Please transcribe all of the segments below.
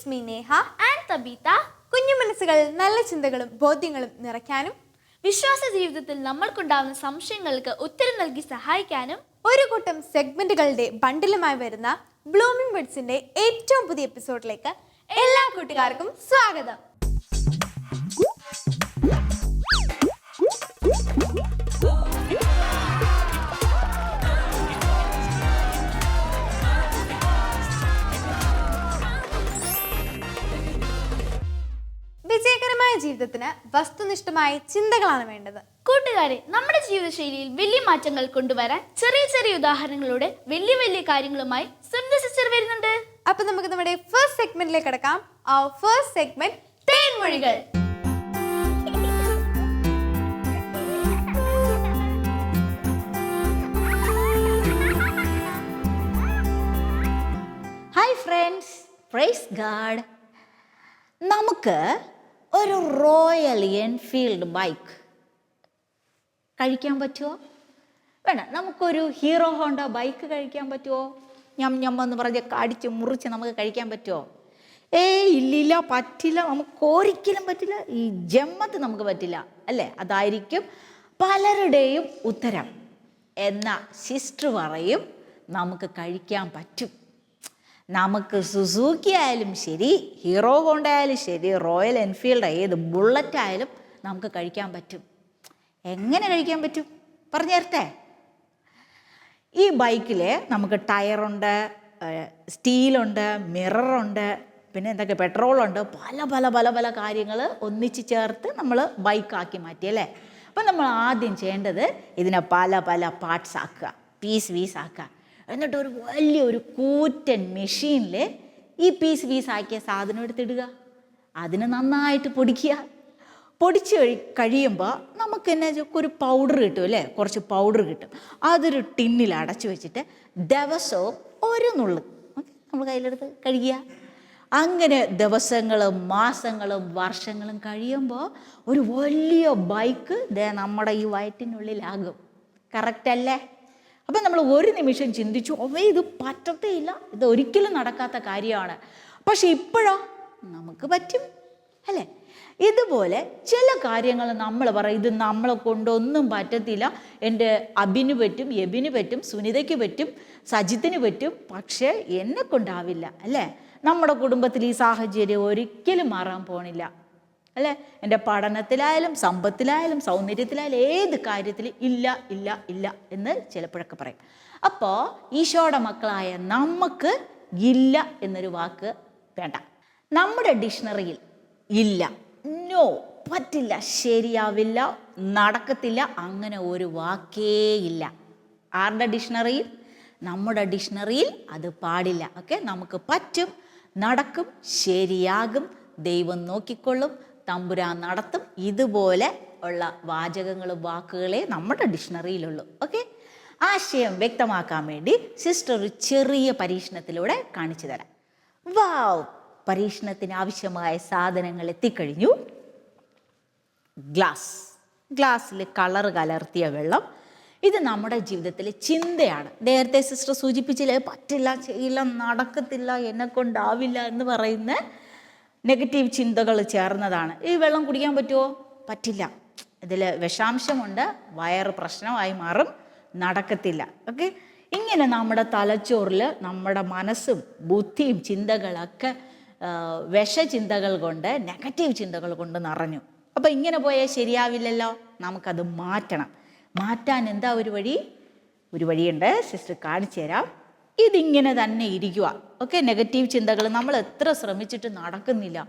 It's me Neha and Tabitha. കുഞ്ഞു മനസ്സുകളിൽ നല്ല ചിന്തകളും ബോധ്യങ്ങളും നിറയ്ക്കാനും വിശ്വാസ ജീവിതത്തിൽ നമ്മൾക്കുണ്ടാവുന്ന സംശയങ്ങൾക്ക് ഉത്തരം നൽകി സഹായിക്കാനും ഒരു കൂട്ടം സെഗ്മെന്റുകളുടെ ബണ്ടിലുമായി വരുന്ന ബ്ലൂമിംഗ് ബഡ്സിന്റെ ഏറ്റവും പുതിയ എപ്പിസോഡിലേക്ക് എല്ലാ കൂട്ടുകാർക്കും സ്വാഗതം. വിജയകരമായ ജീവിതത്തിന് വസ്തുനിഷ്ഠമായ ചിന്തകളാണ് വേണ്ടത്. കൂട്ടുകാരെ, നമ്മുടെ ജീവിതശൈലിയിൽ വലിയ മാറ്റങ്ങൾ കൊണ്ടുവരാൻ ചെറിയ ചെറിയ ഉദാഹരണങ്ങളോടെ വലിയ വലിയ കാര്യങ്ങളുമായി സുനിത സിസ്റ്റർ വരുന്നുണ്ട്. അപ്പൊ നമുക്ക് നമ്മുടെ ഫസ്റ്റ് സെഗ്മെന്റിലേക്ക് കടക്കാം. ആ ഫസ്റ്റ് സെഗ്മെന്റ് തേൻമൊഴികൾ. Hi friends, praise God. നമുക്ക് ഒരു റോയൽ എൻഫീൽഡ് ബൈക്ക് കഴിക്കാൻ പറ്റുമോ? വേണ്ട. നമുക്കൊരു ഹീറോ ഹോണ്ട ബൈക്ക് കഴിക്കാൻ പറ്റുമോ? ഞം ഞം എന്ന് പറഞ്ഞ് കടിച്ച് മുറിച്ച് നമുക്ക് കഴിക്കാൻ പറ്റുമോ? ഇല്ലില്ല, പറ്റില്ല. നമുക്ക് ഒരിക്കലും പറ്റില്ല. ഈ ജന്മത്ത് നമുക്ക് പറ്റില്ല, അല്ലേ? അതായിരിക്കും പലരുടെയും ഉത്തരം. എന്നാൽ സിസ്റ്റർ പറയും നമുക്ക് കഴിക്കാൻ പറ്റും. നമുക്ക് സുസൂക്കി ആയാലും ശരി, ഹീറോ ഹോണ്ട ആയാലും ശരി, റോയൽ എൻഫീൽഡ്, ഏത് ബുള്ളറ്റ് ആയാലും നമുക്ക് കഴിക്കാൻ പറ്റും. എങ്ങനെ കഴിക്കാൻ പറ്റും പറഞ്ഞു തരട്ടെ. ഈ ബൈക്കിൽ നമുക്ക് ടയറുണ്ട്, സ്റ്റീലുണ്ട്, മിററുണ്ട്, പിന്നെ എന്തൊക്കെ പെട്രോളുണ്ട്, പല പല പല പല കാര്യങ്ങൾ ഒന്നിച്ച് ചേർത്ത് നമ്മൾ ബൈക്കാക്കി മാറ്റി, അല്ലേ? അപ്പം നമ്മൾ ആദ്യം ചെയ്യേണ്ടത് ഇതിനെ പല പല പാർട്സ് ആക്കുക, പീസ് ആക്കുക. എന്നിട്ട് ഒരു വലിയൊരു കൂറ്റൻ മെഷീനിൽ ഈ പീസ് ആക്കിയ സാധനം എടുത്തിടുക. അതിന് നന്നായിട്ട് പൊടിച്ച് കഴിയുമ്പോൾ നമുക്ക് തന്നെ ഒരു പൗഡർ കിട്ടും, അല്ലേ? കുറച്ച് പൗഡർ കിട്ടും. അതൊരു ടിന്നിൽ അടച്ചു വെച്ചിട്ട് ദിവസവും ഒരു നുള്ള് നമ്മൾ കയ്യിലെടുത്ത് കഴിക്കുക. അങ്ങനെ ദിവസങ്ങളും മാസങ്ങളും വർഷങ്ങളും കഴിയുമ്പോൾ ഒരു വലിയ ബൈക്ക് നമ്മുടെ ഈ വയറ്റിനുള്ളിലാകും. കറക്റ്റല്ലേ? അപ്പം നമ്മൾ ഒരു നിമിഷം ചിന്തിച്ചു, ഇത് പറ്റത്തേയില്ല, ഇത് ഒരിക്കലും നടക്കാത്ത കാര്യമാണ്. പക്ഷെ ഇപ്പോഴോ നമുക്ക് പറ്റും, അല്ലേ? ഇതുപോലെ ചില കാര്യങ്ങൾ നമ്മൾ പറയും, ഇത് നമ്മളെ കൊണ്ടൊന്നും പറ്റത്തില്ല, എൻ്റെ അബിന് പറ്റും, എബിന് പറ്റും, സുനിതയ്ക്ക് പറ്റും, സജിത്തിന് പറ്റും, പക്ഷേ എന്നെ കൊണ്ടാവില്ല, അല്ലേ? നമ്മുടെ കുടുംബത്തിൽ ഈ സാഹചര്യം ഒരിക്കലും മാറാൻ പോണില്ല, അല്ലേ? എൻ്റെ പഠനത്തിലായാലും സമ്പത്തിലായാലും സൗന്ദര്യത്തിലായാലും ഏത് കാര്യത്തിൽ ഇല്ല ഇല്ല ഇല്ല എന്ന് ചിലപ്പോഴൊക്കെ പറയും. അപ്പോൾ ഈശോയുടെ മക്കളായ നമുക്ക് ഇല്ല എന്നൊരു വാക്ക് വേണ്ട. നമ്മുടെ ഡിക്ഷണറിയിൽ ഇല്ല, നോ, പറ്റില്ല, ശരിയാവില്ല, നടക്കത്തില്ല, അങ്ങനെ ഒരു വാക്കേ ഇല്ല. ആരുടെ ഡിക്ഷണറിയിൽ? നമ്മുടെ ഡിക്ഷണറിയിൽ അത് പാടില്ല. ഓക്കെ, നമുക്ക് പറ്റും, നടക്കും, ശരിയാകും, ദൈവം നോക്കിക്കൊള്ളും, തമ്പുരാൻ നടത്തും. ഇതുപോലെ ഉള്ള വാചകങ്ങളും വാക്കുകളെ നമ്മുടെ ഡിക്ഷണറിയിലുള്ളൂ. ഓക്കെ, ആശയം വ്യക്തമാക്കാൻ വേണ്ടി സിസ്റ്റർ ഒരു ചെറിയ പരീക്ഷണത്തിലൂടെ കാണിച്ചു തരാം. വാവ്, പരീക്ഷണത്തിന് ആവശ്യമായ സാധനങ്ങൾ എത്തിക്കഴിഞ്ഞു. ഗ്ലാസ്സിൽ കളർ കലർത്തിയ വെള്ളം. ഇത് നമ്മുടെ ജീവിതത്തിലെ ചിന്തയാണ്. നേരത്തെ സിസ്റ്റർ സൂചിപ്പിച്ചില്ലേ, പറ്റില്ല, ചെയ്യില്ല, നടക്കത്തില്ല, എന്നെ കൊണ്ടാവില്ല എന്ന് പറയുന്ന നെഗറ്റീവ് ചിന്തകൾ ചേർന്നതാണ്. ഈ വെള്ളം കുടിക്കാൻ പറ്റുമോ? പറ്റില്ല, ഇതിൽ വിഷാംശമുണ്ട്, വയറ് പ്രശ്നമായി മാറും, നടക്കത്തില്ല. ഓക്കെ, ഇങ്ങനെ നമ്മുടെ തലച്ചോറിൽ നമ്മുടെ മനസ്സും ബുദ്ധിയും ചിന്തകളൊക്കെ വിഷചിന്തകൾ കൊണ്ട്, നെഗറ്റീവ് ചിന്തകൾ കൊണ്ട് നിറഞ്ഞു. അപ്പോൾ ഇങ്ങനെ പോയാൽ ശരിയാവില്ലല്ലോ, നമുക്കത് മാറ്റണം. മാറ്റാൻ എന്താ ഒരു വഴിയുണ്ട്, സിസ്റ്റർ കാണിച്ചു തരാം. ഇതിങ്ങനെ തന്നെ ഇരിക്കുക. ഓക്കെ, നെഗറ്റീവ് ചിന്തകൾ നമ്മൾ എത്ര ശ്രമിച്ചിട്ട് നടക്കുന്നില്ല.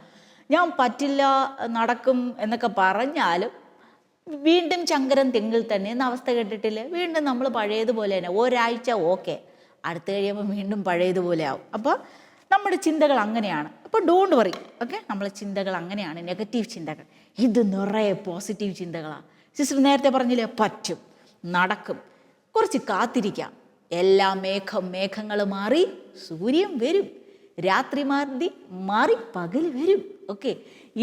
ഞാൻ പറ്റില്ല, നടക്കും എന്നൊക്കെ പറഞ്ഞാലും വീണ്ടും ചങ്കരം തെങ്ങിൽ തന്നെ എന്ന അവസ്ഥ കേട്ടിട്ടില്ലേ? വീണ്ടും നമ്മൾ പഴയതുപോലെ തന്നെ. ഒരാഴ്ച ഓക്കെ, അടുത്ത് കഴിയുമ്പോൾ വീണ്ടും പഴയതുപോലെ ആവും. അപ്പോൾ നമ്മുടെ ചിന്തകൾ അങ്ങനെയാണ്. അപ്പോൾ ഡോണ്ട് വറി. ഓക്കെ, നമ്മളെ ചിന്തകൾ അങ്ങനെയാണ്, നെഗറ്റീവ് ചിന്തകൾ. ഇത് നിറയെ പോസിറ്റീവ് ചിന്തകളാണ്. സിസ്റ്റർ നേരത്തെ പറഞ്ഞില്ലേ, പറ്റും, നടക്കും, കുറച്ച് കാത്തിരിക്കാം, എല്ലാ മേഘങ്ങൾ മാറി സൂര്യൻ വരും, രാത്രി മാറി പകൽ വരും. ഓക്കെ,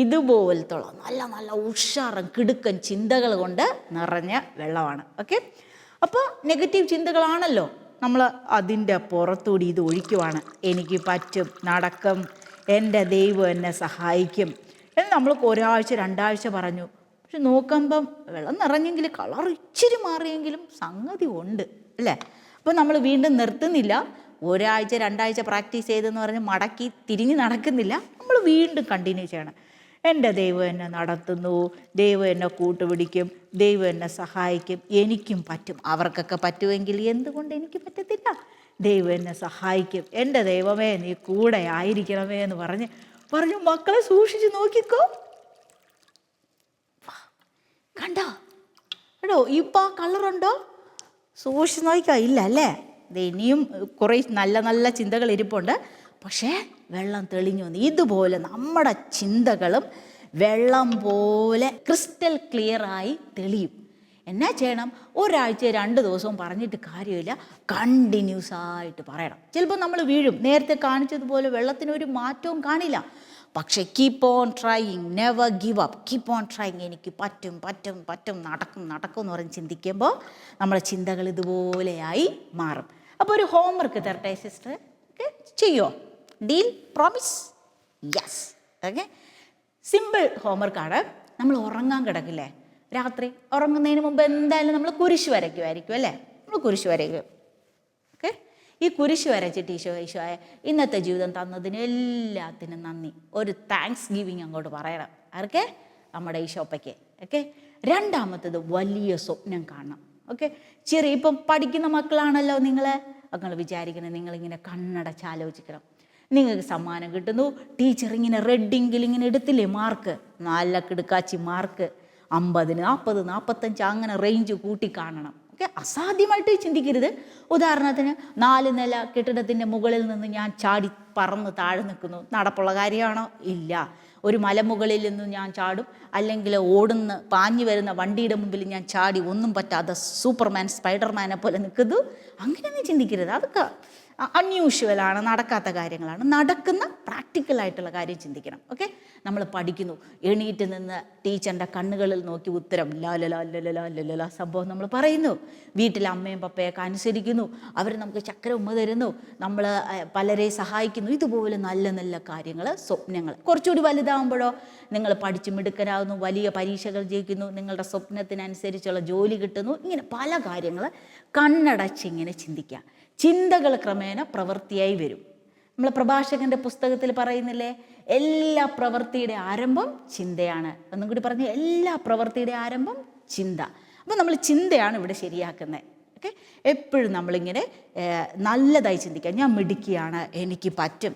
ഇതുപോലത്തുള്ള നല്ല നല്ല ഉഷാറും കിടുക്കൻ ചിന്തകൾ കൊണ്ട് നിറഞ്ഞ വെള്ളമാണ്. ഓക്കെ, അപ്പോൾ നെഗറ്റീവ് ചിന്തകളാണല്ലോ, നമ്മൾ അതിൻ്റെ പുറത്തൂടി ഇത് ഒഴിക്കുവാണ്. എനിക്ക് പറ്റും, നടക്കും, എൻ്റെ ദൈവം എന്നെ സഹായിക്കും എന്ന് നമ്മൾ ഒരാഴ്ച 2 ആഴ്ച പറഞ്ഞു. പക്ഷെ നോക്കുമ്പം വെള്ളം നിറഞ്ഞെങ്കിൽ കളർ ഇച്ചിരി മാറിയെങ്കിലും സംഗതി ഉണ്ട് അല്ലേ. അപ്പോൾ നമ്മൾ വീണ്ടും നിർത്തുന്നില്ല. 1 ആഴ്ച 2 ആഴ്ച പ്രാക്ടീസ് ചെയ്തെന്ന് പറഞ്ഞ് മടക്കി തിരിഞ്ഞ് നടക്കുന്നില്ല. നമ്മൾ വീണ്ടും കണ്ടിന്യൂ ചെയ്യണം. എൻ്റെ ദൈവം എന്നെ നടത്തുന്നു, ദൈവം എന്നെ കൂട്ടുപിടിക്കും, ദൈവം എന്നെ സഹായിക്കും, എനിക്കും പറ്റും. അവർക്കൊക്കെ പറ്റുമെങ്കിൽ എന്തുകൊണ്ട് എനിക്ക് പറ്റത്തില്ല? ദൈവം എന്നെ സഹായിക്കും, എൻ്റെ ദൈവമേ നീ കൂടെ ആയിരിക്കണമേ എന്ന് പറഞ്ഞു മക്കളെ സൂക്ഷിച്ച് നോക്കിക്കോ. കണ്ടോ എടോ ഇപ്പോൾ ആ കളറുണ്ടോ? സൂക്ഷിച്ച് നോക്കിക്കോ. ഇല്ല അല്ലേ? ഇനിയും കുറേ നല്ല നല്ല ചിന്തകൾ ഇരിപ്പുണ്ട്. പക്ഷേ വെള്ളം തെളിഞ്ഞു വന്നു. ഇതുപോലെ നമ്മുടെ ചിന്തകളും വെള്ളം പോലെ ക്രിസ്റ്റൽ ക്ലിയറായി തെളിയും. എന്നാ ചെയ്യണം? 1 ആഴ്ച 2 ദിവസവും പറഞ്ഞിട്ട് കാര്യമില്ല, കണ്ടിന്യൂസ് ആയിട്ട് പറയണം. ചിലപ്പോൾ നമ്മൾ വീഴും. നേരത്തെ കാണിച്ചതുപോലെ വെള്ളത്തിനൊരു മാറ്റവും കാണില്ല. പക്ഷേ keep on trying, never give up, keep on trying. എനിക്ക് പറ്റും പറ്റും പറ്റും, നടക്കും നടക്കും എന്ന് പറഞ്ഞ് ചിന്തിക്കുമ്പോൾ നമ്മുടെ ചിന്തകൾ ഇതുപോലെയായി മാറും. അപ്പോൾ ഒരു ഹോംവർക്ക് തരട്ടെ സിസ്റ്റർ? ഓക്കെ, ചെയ്യോ? Deal? Promise? Yes. Okay, simple ഹോംവർക്കാണ്. നമ്മൾ ഉറങ്ങാൻ കിടക്കില്ലേ, രാത്രി ഉറങ്ങുന്നതിന് മുമ്പ് എന്തായാലും നമ്മൾ കുരിശ് വരയ്ക്കുമായിരിക്കും അല്ലേ? നമ്മൾ കുരിശ് വരയ്ക്കും. ഓക്കെ, ഈ കുരിശ് വരച്ചിട്ട് ഈശോയെ ഇന്നത്തെ ജീവിതം തന്നതിന് എല്ലാത്തിനും നന്ദി, ഒരു താങ്ക്സ് ഗിവിങ് അങ്ങോട്ട് പറയണം. ആർക്കെ? നമ്മുടെ ഈശോപ്പയ്ക്ക്. ഓക്കെ, രണ്ടാമത്തത് വലിയ സ്വപ്നം കാണണം. ഓക്കെ, ഇപ്പം പഠിക്കുന്ന മക്കളാണല്ലോ നിങ്ങൾ വിചാരിക്കണം, നിങ്ങളിങ്ങനെ കണ്ണടച്ചാലോചിക്കണം. നിങ്ങൾക്ക് സമ്മാനം കിട്ടുന്നു, ടീച്ചർ ഇങ്ങനെ റെഡിങ്കിൽ ഇങ്ങനെ എടുത്തില്ലേ മാർക്ക്, നല്ല കിടുക്കാച്ചി മാർക്ക്, 50, 40, 45 അങ്ങനെ റേഞ്ച് കൂട്ടി കാണണം. ഓക്കെ, അസാധ്യമായിട്ട് ചിന്തിക്കരുത്. ഉദാഹരണത്തിന് 4 നില കെട്ടിടത്തിൻ്റെ മുകളിൽ നിന്ന് ഞാൻ ചാടി പറന്ന് താഴെ നിൽക്കുന്നു, നടപ്പുള്ള കാര്യമാണോ? ഇല്ല. ഒരു മലമുകളിൽ നിന്ന് ഞാൻ ചാടും, അല്ലെങ്കിൽ പാഞ്ഞു വരുന്ന വണ്ടിയുടെ മുമ്പിൽ ഞാൻ ചാടി ഒന്നും പറ്റാതെ സൂപ്പർമാൻ സ്പൈഡർമാനെ പോലെ നിൽക്കുന്നു. അങ്ങനെയൊന്നും ചിന്തിക്കരുത്. അതൊക്കെ അൺയൂഷ്വലാണ്, നടക്കാത്ത കാര്യങ്ങളാണ്. നടക്കുന്ന പ്രാക്ടിക്കലായിട്ടുള്ള കാര്യം ചിന്തിക്കണം. ഓക്കെ, നമ്മൾ പഠിക്കുന്നു, എണീറ്റ് നിന്ന് ടീച്ചറിൻ്റെ കണ്ണുകളിൽ നോക്കി ഉത്തരം ലാ സംഭവം നമ്മൾ പറയുന്നു. വീട്ടിൽ അമ്മയും പപ്പയൊക്കെ അനുസരിക്കുന്നു, അവർ നമുക്ക് ചക്കര ഉമ്മ തരുന്നു, നമ്മൾ പലരെ സഹായിക്കുന്നു. ഇതുപോലെ നല്ല നല്ല കാര്യങ്ങൾ, സ്വപ്നങ്ങൾ. കുറച്ചുകൂടി വലുതാകുമ്പോഴോ നിങ്ങൾ പഠിച്ച് മിടുക്കരാകുന്നു, വലിയ പരീക്ഷകൾ ജയിക്കുന്നു, നിങ്ങളുടെ സ്വപ്നത്തിനനുസരിച്ചുള്ള ജോലി കിട്ടുന്നു. ഇങ്ങനെ പല കാര്യങ്ങൾ കണ്ണടച്ചിങ്ങനെ ചിന്തിക്കുക. ചിന്തകൾ ക്രമേണ പ്രവൃത്തിയായി വരും. നമ്മൾ പ്രഭാഷകൻ്റെ പുസ്തകത്തിൽ പറയുന്നില്ലേ, എല്ലാ പ്രവൃത്തിയുടെ ആരംഭം ചിന്തയാണ്. ഒന്നും കൂടി പറഞ്ഞു, എല്ലാ പ്രവൃത്തിയുടെ ആരംഭം ചിന്ത. അപ്പോൾ നമ്മൾ ചിന്തയാണ് ഇവിടെ ശരിയാക്കുന്നത്. ഓക്കെ, എപ്പോഴും നമ്മളിങ്ങനെ നല്ലതായി ചിന്തിക്കുക. ഞാൻ മിടുക്കിയാണ്, എനിക്ക് പറ്റും.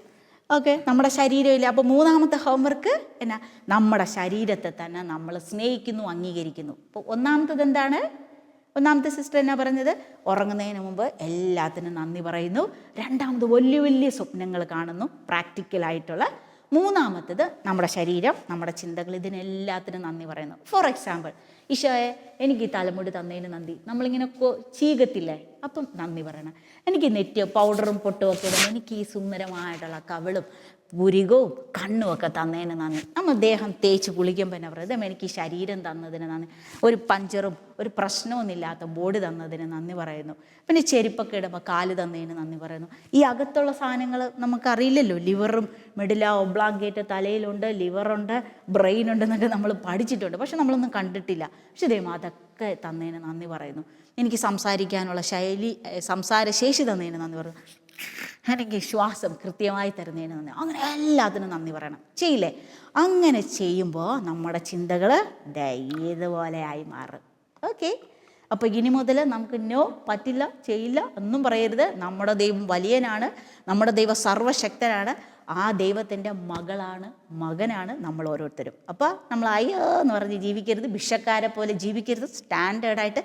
ഓക്കെ, നമ്മുടെ ശരീരമില്ല. അപ്പോൾ 3ാമത്തെ ഹോംവർക്ക് എന്നാ? നമ്മുടെ ശരീരത്തെ തന്നെ നമ്മൾ സ്നേഹിക്കുന്നു, അംഗീകരിക്കുന്നു. അപ്പോൾ 1ാമത്തത് എന്താണ്? 1ാമത്തെ സിസ്റ്റർ എന്നാ പറഞ്ഞത്? ഉറങ്ങുന്നതിന് മുമ്പ് എല്ലാത്തിനും നന്ദി പറയുന്നു. 2ാമത് വലിയ വലിയ സ്വപ്നങ്ങൾ കാണുന്നു, പ്രാക്ടിക്കലായിട്ടുള്ള. 3ാമത്തത് നമ്മുടെ ശരീരം, നമ്മുടെ ചിന്തകൾ, ഇതിനെല്ലാത്തിനും നന്ദി പറയുന്നു. ഫോർ എക്സാമ്പിൾ, ഈശോയെ എനിക്ക് ഈ തലമുടി തന്നതിന് നന്ദി. നമ്മളിങ്ങനെ ചീകത്തില്ലേ, അപ്പം നന്ദി പറയണം. എനിക്ക് നെറ്റ് പൗഡറും പൊട്ടും ഒക്കെ ഇടുന്നു, എനിക്ക് ഈ സുന്ദരമായിട്ടുള്ള കവിളും പുരികവും കണ്ണും ഒക്കെ തന്നതിന് നന്ദി. നമ്മൾ ദേഹം തേച്ച് കുളിക്കുമ്പോൾ തന്നെ പറയും, എനിക്ക് ഈ ശരീരം തന്നതിന് നന്ദി. ഒരു പഞ്ചറും ഒരു പ്രശ്നമൊന്നുമില്ലാത്ത ബോഡി തന്നതിന് നന്ദി പറയുന്നു. പിന്നെ ചെരുപ്പൊക്കെ ഇടുമ്പോൾ കാല് തന്നതിന് നന്ദി പറയുന്നു. ഈ അകത്തുള്ള സാധനങ്ങൾ നമുക്കറിയില്ലല്ലോ. ലിവറും മെഡില ഒബ്ലാങ്കേറ്റ് തലയിലുണ്ട്, ലിവറുണ്ട്, ബ്രെയിൻ ഉണ്ടെന്നൊക്കെ നമ്മൾ പഠിച്ചിട്ടുണ്ട്, പക്ഷെ നമ്മളൊന്നും കണ്ടിട്ടില്ല. പക്ഷെ ദൈവം അതൊക്കെ തന്നതിന് നന്ദി പറയുന്നു. എനിക്ക് സംസാരിക്കാനുള്ള സംസാരശേഷി തന്നതിന് നന്ദി പറയുന്നു. എനിക്ക് ശ്വാസം കൃത്യമായി തരുന്നതിന് നന്ദി. അങ്ങനെ എല്ലാത്തിനും നന്ദി പറയണം. ചെയ്യില്ലേ? അങ്ങനെ ചെയ്യുമ്പോൾ നമ്മുടെ ചിന്തകൾ ഇതുപോലെ ആയി മാറും. ഓക്കെ, അപ്പോൾ ഇനി മുതൽ നമുക്ക് നോ, പറ്റില്ല, ചെയ്യില്ല ഒന്നും പറയരുത്. നമ്മുടെ ദൈവം വലിയനാണ്, നമ്മുടെ ദൈവം സർവശക്തനാണ്. ആ ദൈവത്തിൻ്റെ മകനാണ് നമ്മൾ ഓരോരുത്തരും. അപ്പോൾ നമ്മൾ അയ്യോ എന്ന് പറഞ്ഞ് ജീവിക്കരുത്, ഭിക്ഷക്കാരെ പോലെ ജീവിക്കരുത്. സ്റ്റാൻഡേർഡായിട്ട്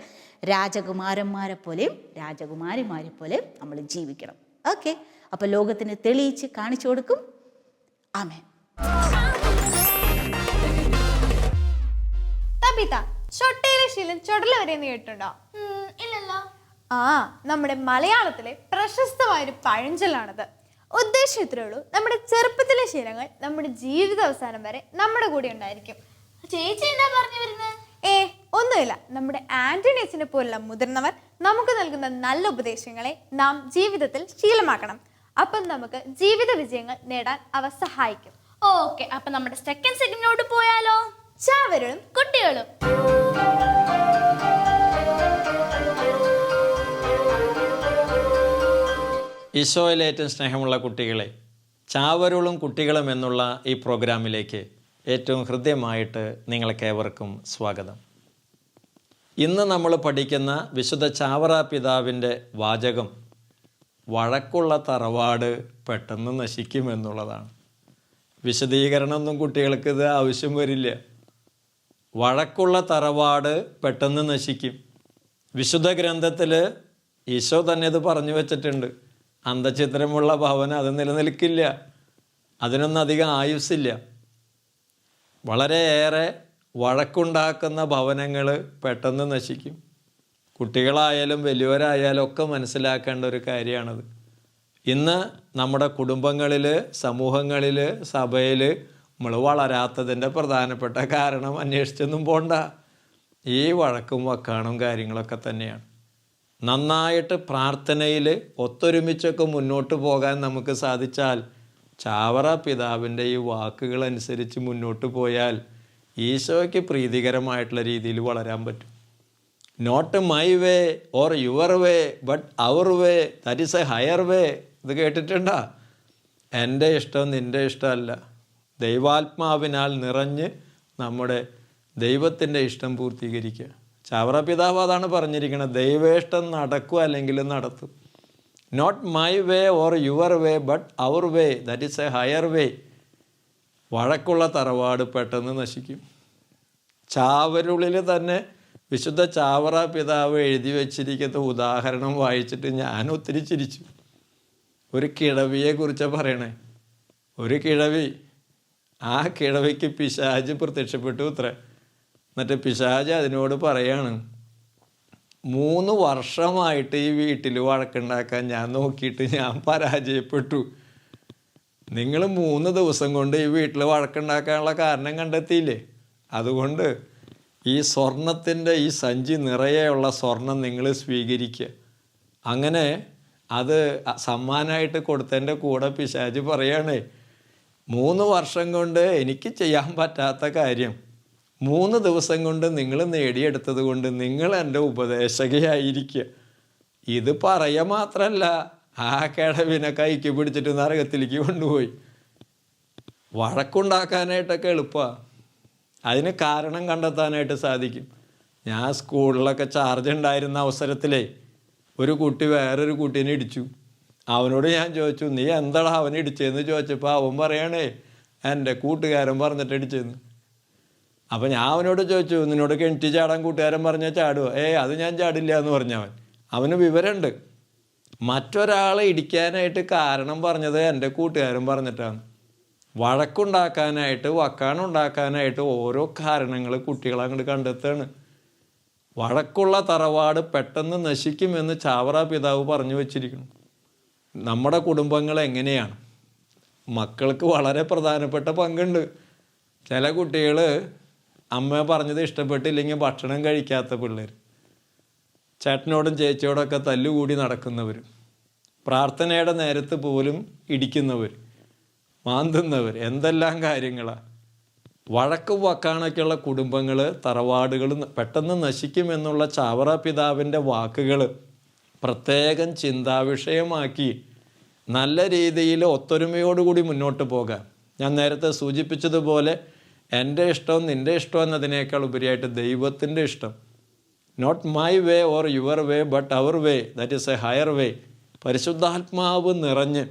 രാജകുമാരന്മാരെ പോലെയും രാജകുമാരിമാരെ പോലെയും നമ്മൾ ജീവിക്കണം. ഓക്കെ, അപ്പോൾ ലോകത്തിന് തെളിയിച്ച് കാണിച്ചു കൊടുക്കും. ആമേൻ. തബിത, ചൊട്ടയിലെ ശീലം ചുടല വരെ കേട്ടിട്ടുണ്ടോ? ഇല്ലല്ലോ. നമ്മുടെ മലയാളത്തിലെ പ്രശസ്തമായൊരു പഴഞ്ചൊല്ലാണത്. ഉദ്ദേശം ഇത്രേ ഉള്ളൂ, നമ്മുടെ ചെറുപ്പത്തിലെ ശീലങ്ങൾ നമ്മുടെ ജീവിത അവസാനം വരെ നമ്മുടെ കൂടെ ഉണ്ടായിരിക്കും. ചേച്ചി എന്താ പറഞ്ഞു വരുന്നത്? ഒന്നുമില്ല, നമ്മുടെ ആന്റണിയസിനെ പോലുള്ള മുതിർന്നവർ നമുക്ക് നൽകുന്ന നല്ല ഉപദേശങ്ങളെ നാം ജീവിതത്തിൽ ശീലമാക്കണം. അപ്പം നമുക്ക് ജീവിത വിജയങ്ങൾ നേടാൻ അവ സഹായിക്കും. ഓക്കെ, അപ്പൊ നമ്മുടെ സെക്കൻഡ് സെഗ്മെന്റിലോട്ട് പോയാലോ? ചാവരുളും കുട്ടികളും. ഈശോയിലെ ഏറ്റവും സ്നേഹമുള്ള കുട്ടികളെ, ചാവരുളും കുട്ടികളും എന്നുള്ള ഈ പ്രോഗ്രാമിലേക്ക് ഏറ്റവും ഹൃദ്യമായിട്ട് നിങ്ങൾക്കേവർക്കും സ്വാഗതം. ഇന്ന് നമ്മൾ പഠിക്കുന്ന വിശുദ്ധ ചാവറ പിതാവിൻ്റെ വാചകം വഴക്കുള്ള തറവാട് പെട്ടെന്ന് നശിക്കുമെന്നുള്ളതാണ്. വിശദീകരണമൊന്നും കുട്ടികൾക്ക് ഇത് ആവശ്യം വരില്ല. വഴക്കുള്ള തറവാട് പെട്ടെന്ന് നശിക്കും. വിശുദ്ധ ഗ്രന്ഥത്തിൽ ഈശോ തന്നെ ഇത് പറഞ്ഞു വച്ചിട്ടുണ്ട്. അന്തചിത്രമുള്ള ഭവനം അത് നിലനിൽക്കില്ല, അതിനൊന്നും അധികം ആയുസ്സില്ല. വളരെയേറെ വഴക്കുണ്ടാക്കുന്ന ഭവനങ്ങൾ പെട്ടെന്ന് നശിക്കും. കുട്ടികളായാലും വലിയവരായാലും ഒക്കെ മനസ്സിലാക്കേണ്ട ഒരു കാര്യമാണത്. ഇന്ന് നമ്മുടെ കുടുംബങ്ങളിൽ, സമൂഹങ്ങളിൽ, സഭയിൽ നമ്മൾ വളരാത്തതിൻ്റെ പ്രധാനപ്പെട്ട കാരണം അന്വേഷിച്ചൊന്നും പോണ്ട, ഈ വഴക്കും വക്കാണും കാര്യങ്ങളൊക്കെ തന്നെയാണ്. നന്നായിട്ട് പ്രാർത്ഥനയിൽ ഒത്തൊരുമിച്ചൊക്കെ മുന്നോട്ട് പോകാൻ നമുക്ക് സാധിച്ചാൽ, ചാവറ പിതാവിൻ്റെ ഈ വാക്കുകൾ അനുസരിച്ച് മുന്നോട്ട് പോയാൽ ഈശോയ്ക്ക് പ്രീതികരമായിട്ടുള്ള രീതിയിൽ വളരാൻ പറ്റും. Not my way or your way but our way, that is a higher way. ഇത് കേട്ടിട്ടുണ്ടോ? എൻ്റെ ഇഷ്ടം നിൻ്റെ ഇഷ്ടമല്ല, ദൈവാത്മാവിനാൽ നിറഞ്ഞ് നമ്മുടെ ദൈവത്തിൻ്റെ ഇഷ്ടം പൂർത്തീകരിക്കുക. ചാവറ പിതാവ് അതാണ് പറഞ്ഞിരിക്കുന്നത്. ദൈവേഷ്ടം നടക്കുക അല്ലെങ്കിൽ നടത്തും. Not my way or your way but our way, that is a higher way. വഴക്കുള്ള തറവാട് പെട്ടെന്ന് നശിക്കും. ചാവരുളിൽ തന്നെ വിശുദ്ധ ചാവറ പിതാവ് എഴുതി വച്ചിരിക്കുന്ന ഉദാഹരണം വായിച്ചിട്ട് ഞാൻ ഒത്തിരി ചിരിച്ചു. ഒരു കിഴവിയെക്കുറിച്ച് പറയണേ. ഒരു കിഴവി, ആ കിഴവിക്ക് പിശാച് പ്രത്യക്ഷപ്പെട്ടു ഇത്രേ. എന്നിട്ട് പിശാച് അതിനോട് പറയാണ്, 3 വർഷമായിട്ട് ഈ വീട്ടിൽ വഴക്കുണ്ടാക്കാൻ ഞാൻ നോക്കിയിട്ട് ഞാൻ പരാജയപ്പെട്ടു. നിങ്ങൾ 3 ദിവസം കൊണ്ട് ഈ വീട്ടിൽ വഴക്കുണ്ടാക്കാനുള്ള കാരണം കണ്ടെത്തിയില്ലേ? അതുകൊണ്ട് ഈ സ്വർണത്തിൻ്റെ ഈ സഞ്ചി നിറയെയുള്ള സ്വർണം നിങ്ങൾ സ്വീകരിക്കുക. അങ്ങനെ അത് സമ്മാനമായിട്ട് കൊടുത്തതിൻ്റെ കൂടെ പിശാച് പറയണേ, 3 വർഷം കൊണ്ട് എനിക്ക് ചെയ്യാൻ പറ്റാത്ത കാര്യം 3 ദിവസം കൊണ്ട് നിങ്ങൾ നേടിയെടുത്തത് കൊണ്ട് നിങ്ങൾ എൻ്റെ ഉപദേശകയായിരിക്കുക. ഇത് പറയുക മാത്രമല്ല, ആ കിഴവിനെ കൈക്ക് പിടിച്ചിട്ട് നരകത്തിലേക്ക് കൊണ്ടുപോയി. വഴക്കുണ്ടാക്കാനായിട്ടൊക്കെ എളുപ്പമാണ്, അതിന് കാരണം കണ്ടെത്താനായിട്ട് സാധിക്കും. ഞാൻ സ്കൂളിലൊക്കെ ചാർജ് ഉണ്ടായിരുന്ന അവസരത്തിലേ ഒരു കുട്ടി വേറൊരു കുട്ടീനെ ഇടിച്ചു. അവനോട് ഞാൻ ചോദിച്ചു, നീ എന്താടാ അവൻ ഇടിച്ചതെന്ന് ചോദിച്ചപ്പോൾ അവൻ പറയണേ, എൻ്റെ കൂട്ടുകാരൻ പറഞ്ഞിട്ട് ഇടിച്ചതെന്ന്. അപ്പം ഞാൻ അവനോട് ചോദിച്ചു, നിന്നോട് കിണറ്റി ചാടാൻ കൂട്ടുകാരൻ പറഞ്ഞാൽ ചാടുമോ? അത് ഞാൻ ചാടില്ല എന്ന് പറഞ്ഞവൻ. അവന് വിവരമുണ്ട്. മറ്റൊരാളെ ഇടിക്കാനായിട്ട് കാരണം പറഞ്ഞത് എൻ്റെ കൂട്ടുകാരൻ പറഞ്ഞിട്ടാണ്. വഴക്കുണ്ടാക്കാനായിട്ട്, വക്കാനുണ്ടാക്കാനായിട്ട് ഓരോ കാരണങ്ങൾ കുട്ടികൾ അങ്ങോട്ട് കണ്ടെത്തുകയാണ്. വഴക്കുള്ള തറവാട് പെട്ടെന്ന് നശിക്കുമെന്ന് ചാവറ പിതാവ് പറഞ്ഞു വച്ചിരിക്കുന്നു. നമ്മുടെ കുടുംബങ്ങൾ എങ്ങനെയാണ്? മക്കൾക്ക് വളരെ പ്രധാനപ്പെട്ട പങ്കുണ്ട്. ചില കുട്ടികൾ അമ്മ പറഞ്ഞത് ഇഷ്ടപ്പെട്ടില്ലെങ്കിൽ ഭക്ഷണം കഴിക്കാത്ത പിള്ളേർ, ചേട്ടനോടും ചേച്ചിയോടൊക്കെ തല്ലുകൂടി നടക്കുന്നവർ, പ്രാർത്ഥനയുടെ നേരത്ത് പോലും ഇടിക്കുന്നവർ, മാന്തുന്നവർ, എന്തെല്ലാം കാര്യങ്ങളാണ്. വഴക്കും വക്കാണൊക്കെയുള്ള കുടുംബങ്ങൾ, തറവാടുകൾ പെട്ടെന്ന് നശിക്കുമെന്നുള്ള ചാവറ പിതാവിൻ്റെ വാക്കുകൾ പ്രത്യേകം ചിന്താവിഷയമാക്കി നല്ല രീതിയിൽ ഒത്തൊരുമയോടുകൂടി മുന്നോട്ട് പോകാം. ഞാൻ നേരത്തെ സൂചിപ്പിച്ചതുപോലെ എൻ്റെ ഇഷ്ടം നിൻ്റെ ഇഷ്ടം എന്നതിനേക്കാൾ ഉപരിയായിട്ട് ദൈവത്തിൻ്റെ ഇഷ്ടം. Not my way or your way but our way, that is a higher way. പരിശുദ്ധാത്മാവ് നിറഞ്ഞ്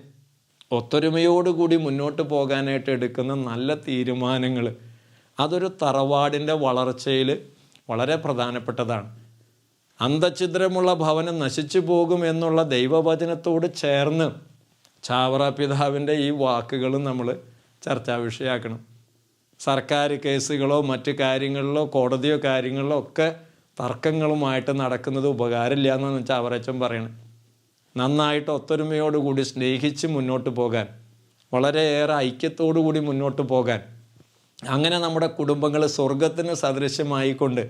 ഒത്തൊരുമയോടുകൂടി മുന്നോട്ട് പോകാനായിട്ട് എടുക്കുന്ന നല്ല തീരുമാനങ്ങൾ, അതൊരു തറവാടിൻ്റെ വളർച്ചയിൽ വളരെ പ്രധാനപ്പെട്ടതാണ്. അന്തഛിദ്രമുള്ള ഭവനം നശിച്ചു പോകും എന്നുള്ള ദൈവവചനത്തോട് ചേർന്ന് ചാവറ പിതാവിൻ്റെ ഈ വാക്കുകൾ നമ്മൾ ചർച്ചാ വിഷയമാക്കണം. സർക്കാർ കേസുകളോ മറ്റു കാര്യങ്ങളിലോ കോടതിയോ കാര്യങ്ങളിലോ ഒക്കെ തർക്കങ്ങളുമായിട്ട് നടക്കുന്നത് ഉപകാരമില്ല എന്നാണ് ചാവറച്ചൻ പറയണത്. നന്നായിട്ട് ഒത്തൊരുമയോടുകൂടി സ്നേഹിച്ച് മുന്നോട്ട് പോകാൻ, വളരെയേറെ ഐക്യത്തോടു കൂടി മുന്നോട്ട് പോകാൻ, അങ്ങനെ നമ്മുടെ കുടുംബങ്ങൾ സ്വർഗത്തിന് സദൃശ്യമായിക്കൊണ്ട്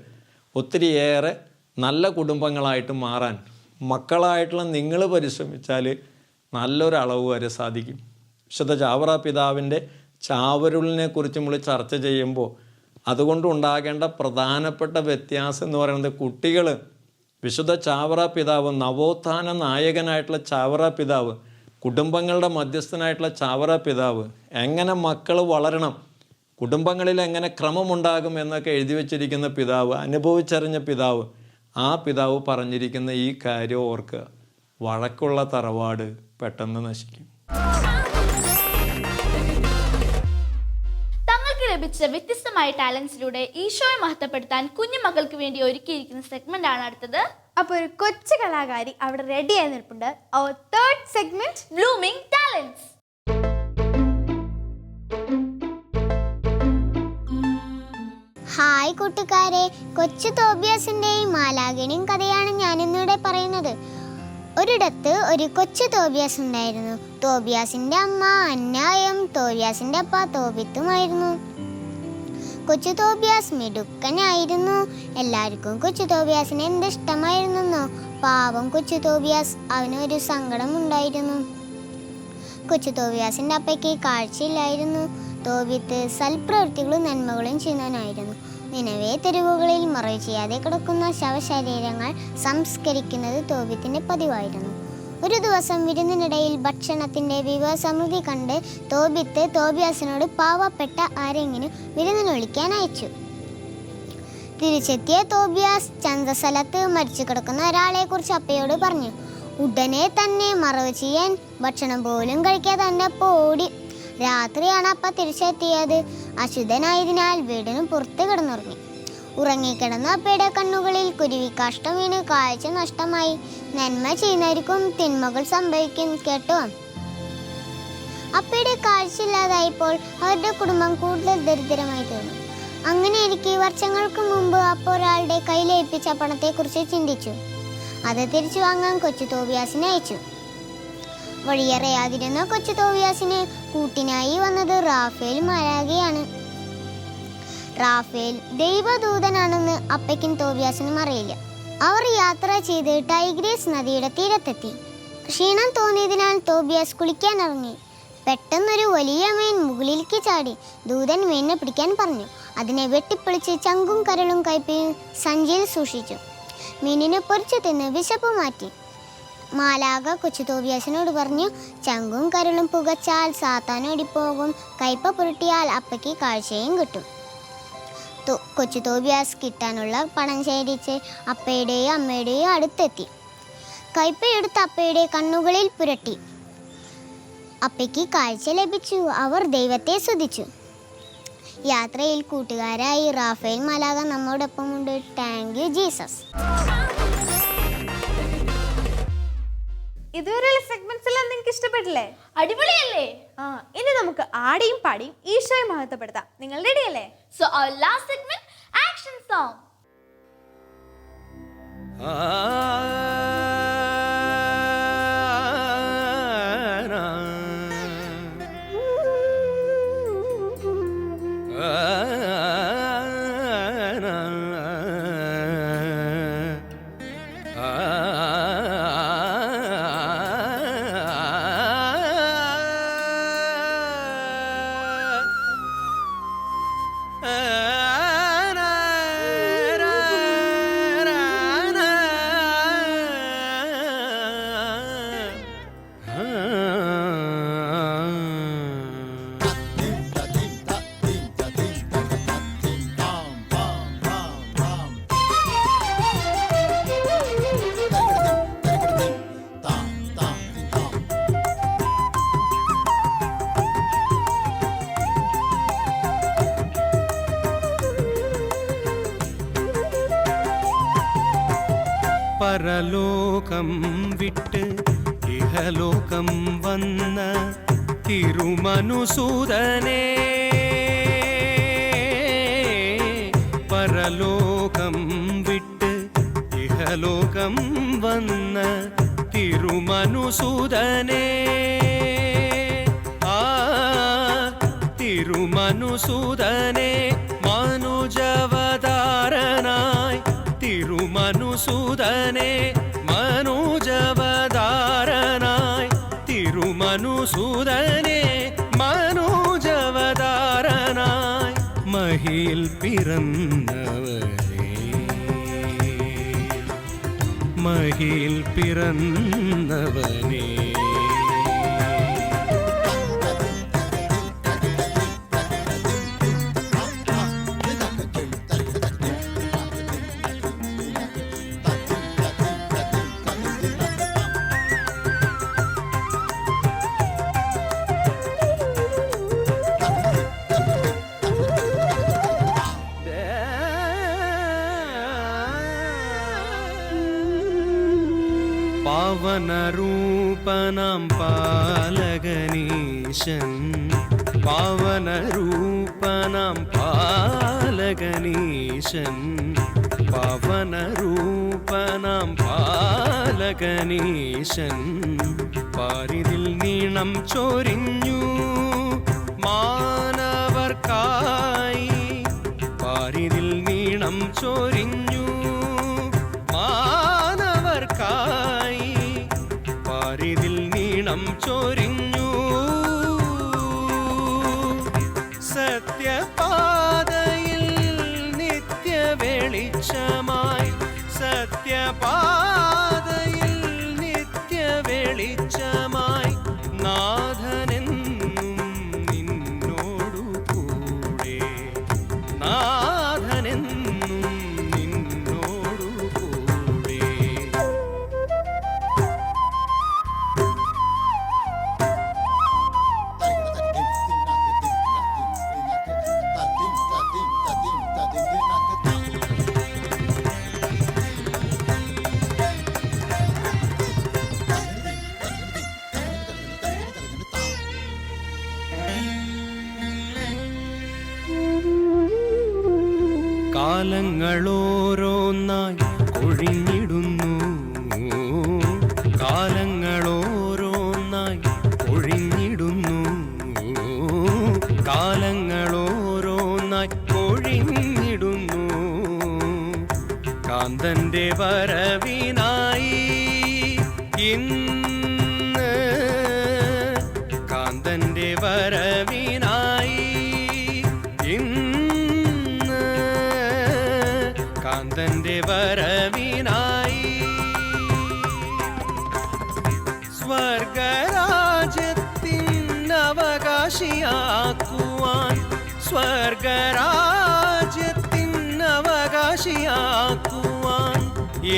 ഒത്തിരിയേറെ നല്ല കുടുംബങ്ങളായിട്ട് മാറാൻ മക്കളായിട്ടുള്ള നിങ്ങൾ പരിശ്രമിച്ചാൽ നല്ലൊരു അളവ് വരെ സാധിക്കും. വിശുദ്ധ ചാവറ പിതാവിൻ്റെ ചാവരുളിനെ കുറിച്ച് നമ്മൾ ചർച്ച ചെയ്യുമ്പോൾ അതുകൊണ്ടുണ്ടാകേണ്ട പ്രധാനപ്പെട്ട വ്യത്യാസം എന്ന് പറയുന്നത് കുട്ടികൾ വിശുദ്ധ ചാവറ പിതാവ്, നവോത്ഥാന നായകനായിട്ടുള്ള ചാവറ പിതാവ്, കുടുംബങ്ങളുടെ മധ്യസ്ഥനായിട്ടുള്ള ചാവറ പിതാവ്, എങ്ങനെ മക്കൾ വളരണം, കുടുംബങ്ങളിൽ എങ്ങനെ ക്രമമുണ്ടാകും എന്നൊക്കെ എഴുതി വച്ചിരിക്കുന്ന പിതാവ്, അനുഭവിച്ചറിഞ്ഞ പിതാവ്, ആ പിതാവ് പറഞ്ഞിരിക്കുന്ന ഈ കാര്യം ഓർക്കുക. വഴക്കുള്ള തറവാട് പെട്ടെന്ന് നശിക്കും. തങ്ങൾക്ക് ലഭിച്ച വ്യത്യസ്തമായ ടാലൻസിലൂടെ ഈശോയെ മഹത്വപ്പെടുത്താൻ കുഞ്ഞുമക്കൾക്ക് വേണ്ടി ഒരുക്കിയിരിക്കുന്ന സെഗ്മെന്റ് ആണ് അടുത്തത്. അപ്പോൾ ഒരു കൊച്ചു കലാകാരി അവിടെ റെഡി ആയി നിൽപ്പുണ്ട്. Our third segment, blooming talents. Hi കൂട്ടുകാരെ, കൊച്ചു തോബിയാസിന്റെയും മാലാഖയുടെയും കഥയാണ് ഞാനിന്നിവിടെ പറയുന്നത്. ഒരിടത്ത് ഒരു കൊച്ചു തോബിയാസ് ഉണ്ടായിരുന്നു. തോബിയാസിന്റെ അമ്മ അന്നായും തോബിയാസിന്റെ അപ്പ തോബിത്തുമായിരുന്നു. കൊച്ചു തോബിയാസ് മിടുക്കനായിരുന്നു. എല്ലാവർക്കും കൊച്ചു തോബിയാസിനെ എന്തിഷ്ടമായിരുന്നോ. പാവം കൊച്ചു തോബിയാസ്, അവനൊരു സങ്കടം ഉണ്ടായിരുന്നു. കൊച്ചു തോബിയാസിന്റെ അപ്പയ്ക്ക് കാഴ്ചയില്ലായിരുന്നു. തോബിത്ത് സൽപ്രവൃത്തികളും നന്മകളും ചെയ്യുന്നവനായിരുന്നു. നിലവേ തെരുവുകളിൽ മറവ് ചെയ്യാതെ കിടക്കുന്ന ശവശരീരങ്ങൾ സംസ്കരിക്കുന്നത് തോബിത്തിന്റെ പതിവായിരുന്നു. ഒരു ദിവസം വിരുന്നിനിടയിൽ ഭക്ഷണത്തിന്റെ വിഭവസമൃദ്ധി കണ്ട് തോബിത്ത് തോബിയാസിനോട് പാവപ്പെട്ട ആരെങ്കിലും വിരുന്നിന് വിളിക്കാൻ അയച്ചു. തിരിച്ചെത്തിയ തോബിയാസ് ചന്തസ്ഥലത്ത് മരിച്ചു കിടക്കുന്ന ഒരാളെ കുറിച്ച് അപ്പയോട് പറഞ്ഞു. ഉടനെ തന്നെ മറവ് ചെയ്യാൻ ഭക്ഷണം പോലും കഴിക്കാതെ തന്റെ അപ്പ ഓടി. രാത്രിയാണ് അപ്പ തിരിച്ചെത്തിയത്. അശുദ്ധനായതിനാൽ വീടിന് പുറത്ത് കിടന്നുറങ്ങി. ഉറങ്ങിക്കിടന്ന അപ്പയുടെ കണ്ണുകളിൽ കുരുവിക്കാഷ്ടം വീണ് കാഴ്ച നഷ്ടമായി. നന്മ ചെയ്യുന്നവർക്കും തിന്മകൾ സംഭവിക്കും കേട്ടോ. അപ്പയുടെ കാഴ്ചയില്ലാതായപ്പോൾ അവരുടെ കുടുംബം കൂടുതൽ ദരിദ്രമായി തീർന്നു. അങ്ങനെ ഇരിക്കെ വർഷങ്ങൾക്ക് മുമ്പ് അപ്പ ഒരാളുടെ കയ്യിലേൽപ്പിച്ച പണത്തെക്കുറിച്ച് ചിന്തിച്ചു. അത് തിരിച്ചു വാങ്ങാൻ കൊച്ചു തോബിയാസിനെ അയച്ചു. വഴിയറിയാതിരുന്ന കൊച്ചു തോബിയാസിന് കൂട്ടിനായി വന്നത് റാഫേൽ മാലാഖയാണ്. റാഫേൽ ദൈവദൂതനാണെന്ന് അപ്പയ്ക്കും തോബിയാസിനും അറിയില്ല. അവർ യാത്ര ചെയ്ത് ടൈഗ്രീസ് നദിയുടെ തീരത്തെത്തി. ക്ഷീണം തോന്നിയതിനാൽ തോബിയാസ് കുളിക്കാനിറങ്ങി. പെട്ടെന്നൊരു വലിയ മീൻ മുകളിലേക്ക് ചാടി. ദൂതൻ മീനിനെ പിടിക്കാൻ പറഞ്ഞു. അതിനെ വെട്ടിപ്പൊളിച്ച് ചങ്കും കരളും കയ്പയും സഞ്ചിയിൽ സൂക്ഷിച്ചു. മീനിനെ പൊരിച്ചു തിന്ന് വിശപ്പ് മാറ്റി. മാലാഖ കൊച്ചു തോബിയാസിനോട് പറഞ്ഞു, ചങ്കും കരളും പുകച്ചാൽ സാത്താൻ ഓടിപ്പോകും, കയ്പ പുരട്ടിയാൽ അപ്പയ്ക്ക് കാഴ്ചയും കിട്ടും. കൊച്ചു തോബിയാസ് കിട്ടാനുള്ള പണം ശേഖരിച്ച് അപ്പയുടെയും അമ്മയുടെയും അടുത്തെത്തി. കയ്പയെടുത്ത് അപ്പയുടെ കണ്ണുകളിൽ പുരട്ടി. അപ്പയ്ക്ക് കാഴ്ച ലഭിച്ചു. അവർ ദൈവത്തെ സ്തുതിച്ചു. യാത്രയിൽ കൂട്ടുകാരായി റാഫേൽ മാലാഖ നമ്മോടൊപ്പമുണ്ട്. Thank you Jesus. ഇതുവരെയുള്ള സെഗ്മെന്റ്സ് എല്ലാം നിങ്ങൾക്ക് ഇഷ്ടപ്പെട്ടില്ലേ? അടിപൊളിയല്ലേ? ഇനി നമുക്ക് ആടിയും പാടിയും ഈശോയെ മഹത്വപ്പെടുത്താം. നിങ്ങൾ റെഡിയല്ലേ? So our last segment, action song. പരലോകം വിട്ട് ഇഹലോകം വന്ന തിരുമനുസൂദനേ, പരലോകം വിട്ട് ഇഹലോകം വന്ന തിരുമനുസൂദനേ, ആ തിരുമനുസൂദനേ, മനുജവതാരനായി തിരുമനുസൂദനേ, മനുജവതാരനായി തിരുമനുസൂദനെ മനോജവതാരനായി മഹിയിൽ പിറന്നവനെ, മഹിയിൽ പിറന്നവനെ. പാവനരൂപനാം പാലകനീശൻ, പാവനരൂപനാം പാലകനീശൻ, പാവനരൂപനാം പാലകനീശൻ പാരിതിൽ നീണം ചൊരിഞ്ഞു മാനവർക്കായി, പാരിതിൽ നീണം ചൊരിഞ്ഞു മാനവർക്കായി, പാരിതിൽ നീണം ചൊരിഞ്ഞു. സത്യപാതയിൽ നിത്യ വെളിച്ചമായി, സത്യപാതയിൽ നിത്യ വെളിച്ചമായി നാഥനെന്നും നിന്നോടു കൂടെ, നാഥനെന്നും നിന്നോടു കൂടെ. കാലങ്ങളോരോന്നായി ഒഴിഞ്ഞിടുന്നു, കാലങ്ങളോരോന്നായി ഒഴിഞ്ഞിടുന്നു, കാലങ്ങളോരോന്നായി ഒഴിഞ്ഞിടുന്നു. കാന്തന്റെ വരവിനായി ഇന്ന്, കാന്തന്റെ വരവിനായി ഇന്ന്, കാന്തന്റെ വരവിനായി സ്വർഗരാജ്യത്തിൻ അവകാശിയാക്കുവാൻ, സ്വർഗരാജ്യത്തിൻ അവകാശിയാക്കുവാൻ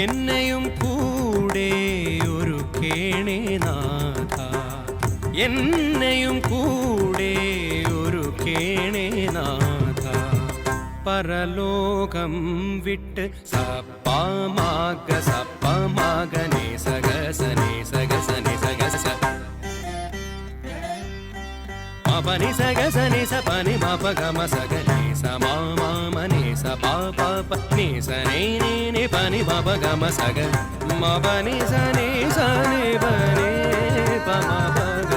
എന്നെയും കൂടെ ഒരു കേണേനാഥ, എന്നെയും കൂടെ ഒരു കേണേനാഥ. പരലോകം വിട്ട് സപ്പമാഗ സപ്പമാഗനെ സഗസനെ സഗസനെ സഗസ മപനി സഗസനെ സപനി മപഗമ സഗനെ സമാമനെ സപാപനി സനെ നെ പനി മപഗമ സഗ മപനി സനെ സനെ പനി പമപഗ.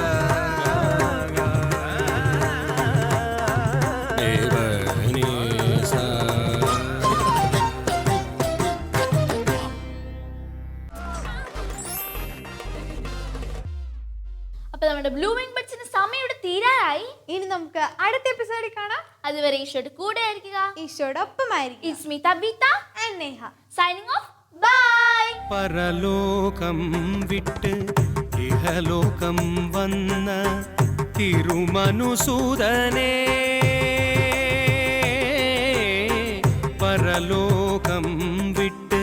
അപ്പൊ നമ്മുടെ ബ്ലൂമിംഗ് ബഡ്സിന് സമയം ഇവിടെ തീരാറായി. ഇനി നമുക്ക് അടുത്ത എപ്പിസോഡിൽ കാണാം. അതുവരെ ഈശോയുടെ കൂടെ ആയിരിക്കുക. ഈശോടൊപ്പമായിരിക്കും. It's me, Tabitha and Neha. signing off. Bye. പരലോകം വിട്ട് ഇഹലോകം വന്ന തിരുമനുസൂദനെ, പരലോകം വിട്ട്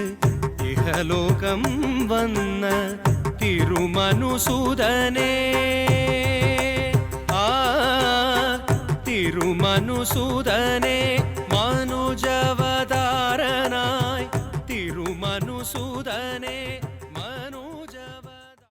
ഇഹലോകം വന്ന തിരുമനുസൂദനെ, ആ തിരുമനുസൂദനെ